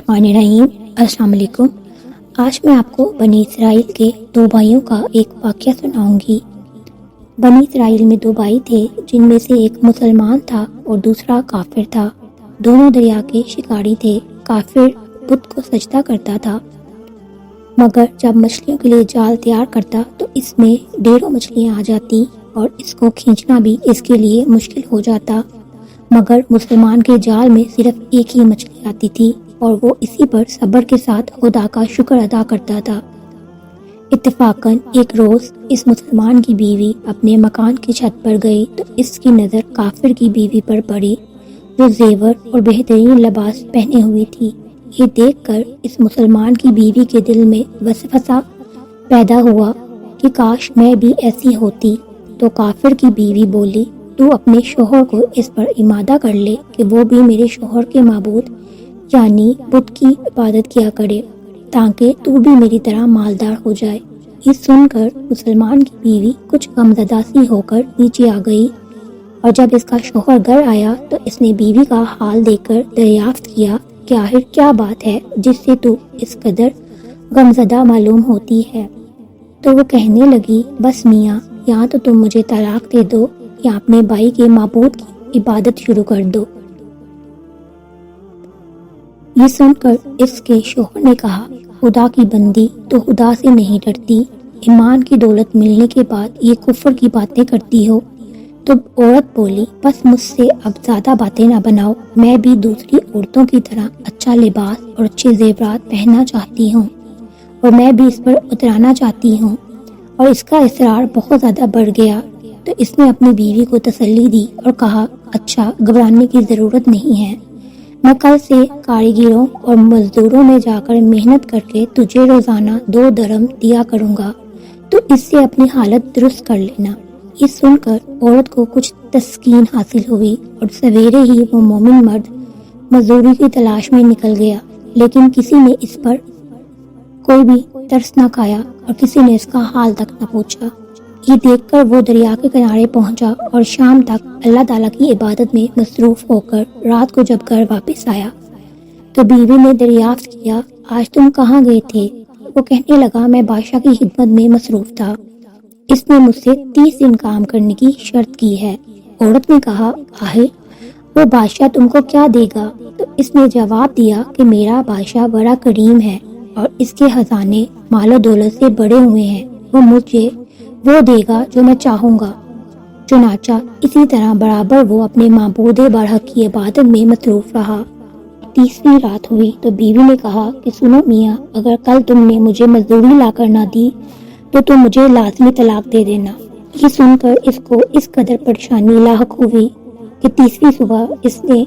الرحمن الرحیم۔ السلام علیکم۔ آج میں آپ کو بنی اسرائیل کے دو بھائیوں کا ایک واقعہ سناؤں گی۔ بنی اسرائیل میں دو بھائی تھے جن میں سے ایک مسلمان تھا اور دوسرا کافر تھا۔ دونوں دریا کے شکاری تھے۔ کافر بت کو سجدہ کرتا تھا، مگر جب مچھلیوں کے لیے جال تیار کرتا تو اس میں ڈھیروں مچھلیاں آ جاتی اور اس کو کھینچنا بھی اس کے لیے مشکل ہو جاتا۔ مگر مسلمان کے جال میں صرف ایک ہی مچھلی آتی تھی اور وہ اسی پر صبر کے ساتھ خدا کا شکر ادا کرتا تھا۔ اتفاقاً ایک روز اس مسلمان کی بیوی اپنے مکان کی چھت پر گئی تو اس کی نظر کافر کی بیوی پر پڑی جو زیور اور بہترین لباس پہنے ہوئی تھی۔ یہ دیکھ کر اس مسلمان کی بیوی کے دل میں وسوسہ پیدا ہوا کہ کاش میں بھی ایسی ہوتی۔ تو کافر کی بیوی بولی، تو اپنے شوہر کو اس پر امادہ کر لے کہ وہ بھی میرے شوہر کے معبود یعنی بت کی عبادت کیا کرے تاکہ تو بھی میری طرح مالدار ہو جائے۔ یہ سن کر مسلمان کی بیوی کچھ غمزدہ سی ہو کر نیچے آ گئی، اور جب اس کا شوہر گھر آیا تو اس نے بیوی کا حال دیکھ کر دریافت کیا کہ آخر کیا بات ہے جس سے تو اس قدر غمزدہ معلوم ہوتی ہے۔ تو وہ کہنے لگی، بس میاں، یا تو تم مجھے طلاق دے دو یا اپنے بھائی کے معبود کی عبادت شروع کر دو۔ یہ سن کر اس کے شوہر نے کہا، خدا کی بندی، تو خدا سے نہیں ڈرتی؟ ایمان کی دولت ملنے کے بعد یہ کفر کی باتیں کرتی ہو؟ تو عورت بولی، بس مجھ سے اب زیادہ باتیں نہ بناؤ، میں بھی دوسری عورتوں کی طرح اچھا لباس اور اچھے زیورات پہننا چاہتی ہوں اور میں بھی اس پر اترانا چاہتی ہوں۔ اور اس کا اصرار بہت زیادہ بڑھ گیا تو اس نے اپنی بیوی کو تسلی دی اور کہا، اچھا، گھبرانے کی ضرورت نہیں ہے، میں کل سے کاریگروں اور مزدوروں میں جا کر محنت کر کے تجھے روزانہ 2 درہم دیا کروں گا، تو اس سے اپنی حالت درست کر لینا۔ یہ سن کر عورت کو کچھ تسکین حاصل ہوئی اور سویرے ہی وہ مومن مرد مزدوری کی تلاش میں نکل گیا، لیکن کسی نے اس پر کوئی بھی ترس نہ کھایا اور کسی نے اس کا حال تک نہ پوچھا۔ یہ دیکھ کر وہ دریا کے کنارے پہنچا اور شام تک اللہ تعالیٰ کی عبادت میں مصروف ہو کر رات کو جب گھر واپس آیا تو بیوی نے دریافت کیا، آج تم کہاں گئے تھے؟ وہ کہنے لگا، میں بادشاہ کی خدمت میں مصروف تھا، اس نے مجھ سے 30 دن کام کرنے کی شرط کی ہے۔ عورت نے کہا، آخر وہ بادشاہ تم کو کیا دے گا؟ تو اس نے جواب دیا کہ میرا بادشاہ بڑا کریم ہے اور اس کے خزانے مال و دولت سے بڑے ہوئے ہیں، وہ مجھے وہ دے گا جو میں چاہوں گا۔ چنانچہ اسی طرح برابر وہ اپنے معبود برحق کی عبادت میں مصروف رہا۔ 30ویں رات ہوئی تو بیوی نے کہا کہ سنو میاں، اگر کل تم نے مجھے مزدوری لا کر نہ دی تو تم مجھے لازمی طلاق دے دینا۔ یہ سن کر اس کو اس قدر پریشانی لاحق ہوئی کہ 30ویں صبح اس نے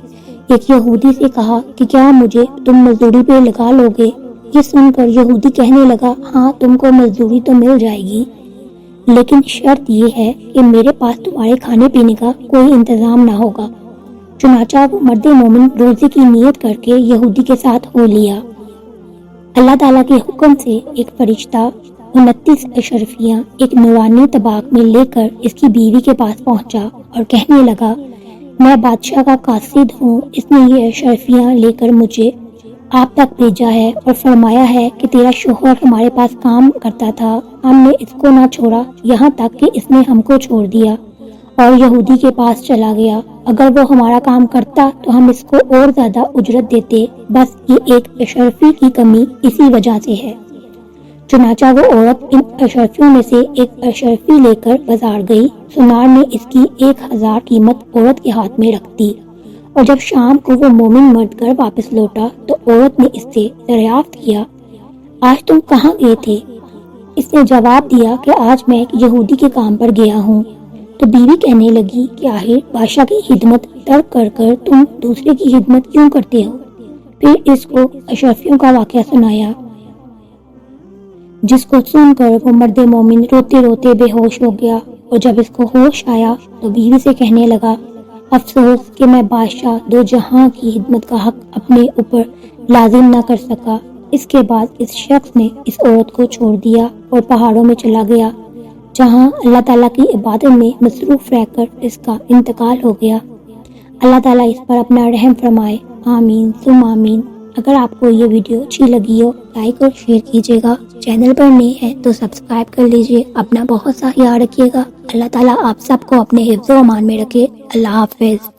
ایک یہودی سے کہا کہ کیا مجھے تم مزدوری پہ لگا لو گے؟ یہ سن کر یہودی کہنے لگا، ہاں، تم کو مزدوری تو مل جائے گی، لیکن شرط یہ ہے کہ میرے پاس تمہارے کھانے پینے کا کوئی انتظام نہ ہوگا۔ چنانچہ وہ مرد مومن روزے کی نیت کر کے یہودی کے ساتھ ہو لیا۔ اللہ تعالیٰ کے حکم سے ایک فرشتہ 29 اشرفیاں ایک نورانی طباق میں لے کر اس کی بیوی کے پاس پہنچا اور کہنے لگا، میں بادشاہ کا قاصد ہوں، اس نے یہ اشرفیاں لے کر مجھے آپ تک بھیجا ہے اور فرمایا ہے کہ تیرا شوہر ہمارے پاس کام کرتا تھا، ہم نے اس کو نہ چھوڑا یہاں تک کہ اس نے ہم کو چھوڑ دیا اور یہودی کے پاس چلا گیا۔ اگر وہ ہمارا کام کرتا تو ہم اس کو اور زیادہ اجرت دیتے، بس یہ ایک اشرفی کی کمی اسی وجہ سے ہے۔ چنانچہ وہ عورت ان اشرفیوں میں سے ایک اشرفی لے کر بازار گئی۔ سنار نے اس کی 1000 قیمت عورت کے ہاتھ میں رکھ دی، اور جب شام کو وہ مومن مرد گھر واپس لوٹا تو عورت نے اس سے دریافت کیا، آج تم کہاں گئے تھے؟ اس نے جواب دیا کہ آج میں ایک یہودی کے کام پر گیا ہوں۔ تو بیوی کہنے لگی کہ آخر بادشاہ کی خدمت ترک کر کر تم دوسرے کی خدمت کیوں کرتے ہو؟ پھر اس کو اشرفیوں کا واقعہ سنایا، جس کو سن کر وہ مرد مومن روتے روتے بے ہوش ہو گیا، اور جب اس کو ہوش آیا تو بیوی سے کہنے لگا، افسوس کہ میں بادشاہ دو جہاں کی خدمت کا حق اپنے اوپر لازم نہ کر سکا۔ اس کے بعد اس شخص نے اس عورت کو چھوڑ دیا اور پہاڑوں میں چلا گیا، جہاں اللہ تعالیٰ کی عبادت میں مصروف رہ کر اس کا انتقال ہو گیا۔ اللہ تعالیٰ اس پر اپنا رحم فرمائے، آمین ثم آمین۔ اگر آپ کو یہ ویڈیو اچھی لگی ہو لائک اور شیئر کیجیے گا، چینل پر نئے ہیں تو سبسکرائب کر لیجیے۔ اپنا بہت سا خیال رکھیے گا۔ اللہ تعالیٰ آپ سب کو اپنے حفظ و امان میں رکھے۔ اللہ حافظ۔